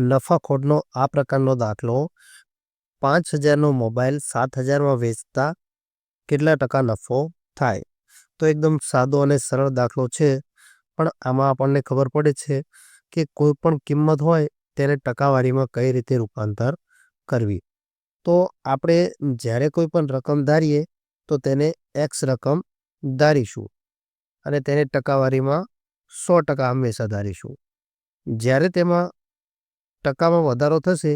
નફાખોરનો આ પ્રકારનો દાખલો 5,000નો મોબાઈલ 7,000માં વેચતા કેટલા ટકા નફો થાય? તો એકદમ સાદો અને સરળ દાખલો છે, પણ આમાં આપણને ખબર પડે છે કે કોઈ પણ કિંમત હોય તેને ટકાવારીમાં કઈ રીતે રૂપાંતર કરવી. તો આપણે જ્યારે કોઈ પણ રકમ ધારીએ તો તેને x રકમ ધારીશું અને તેને ટકાવારીમાં 100% હંમેશા ધારીશું. જ્યારે તેમાં ટકામાં વધારો થશે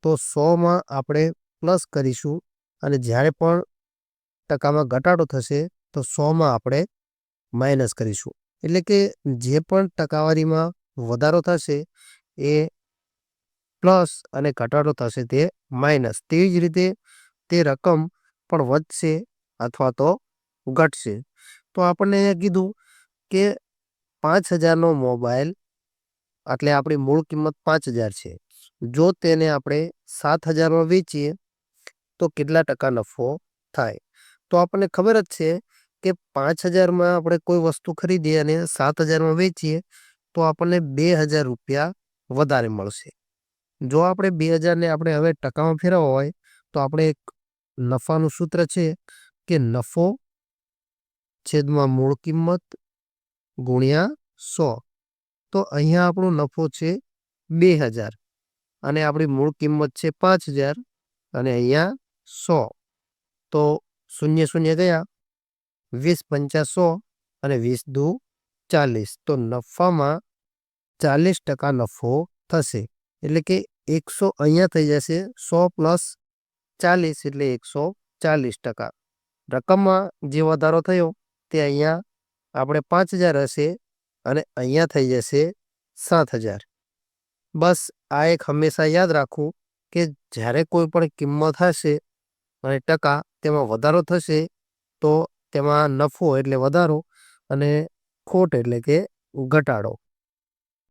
તો 100માં આપણે પ્લસ કરીશું અને જ્યારે પણ ટકામાં ઘટાડો થશે તો 100માં આપણે માઇનસ કરીશું. એટલે કે જે પણ ટકાવારીમાં વધારો થશે એ પ્લસ અને ઘટાડો થશે તે માઇનસ. તેવી જ રીતે તે રકમ પણ વધશે અથવા તો ઘટશે. તો આપણને અહીંયા કીધું કે 5,000નો મોબાઈલ એટલે આપણી મૂળ કિંમત 5,000 છે. જો તેને આપણે 7,000માં વેચીએ તો કેટલા ટકા નફો થાય? તો આપણને ખબર જ છે કે 5,000માં આપણે કોઈ વસ્તુ ખરીદીએ અને 7,000માં વેચીએ તો આપણને 2,000 રૂપિયા વધારે મળશે. જો આપણે 2,000ને આપણે હવે ટકામાં ફેરવવા હોય તો આપણે એક નફાનું સૂત્ર છે કે નફો છેદમાં મૂળ કિંમત ગુણ્યા 100. તો અહીંયા આપણો નફો છે 2,000 અને આપણી મૂળ કિંમત છે 5,000 અને અહીંયા 100. તો 0 0 ગયા, 20 પંચા 100 અને 20 દુ 40. તો નફામાં 40% નફો થશે. એટલે કે 100 અહીંયા થઈ જશે, 100 પ્લસ 40 એટલે 140%. રકમમાં જે વધારો થયો તે અહીંયા આપણે 5,000 હશે અને અહીંયા થઈ જશે 7,000. બસ આ એક હંમેશા યાદ રાખવું કે જ્યારે કોઈ પણ કિંમત હશે અને ટકા તેમાં વધારો થશે તો તેમાં નફો એટલે વધારો અને ખોટ એટલે કે ઘટાડો.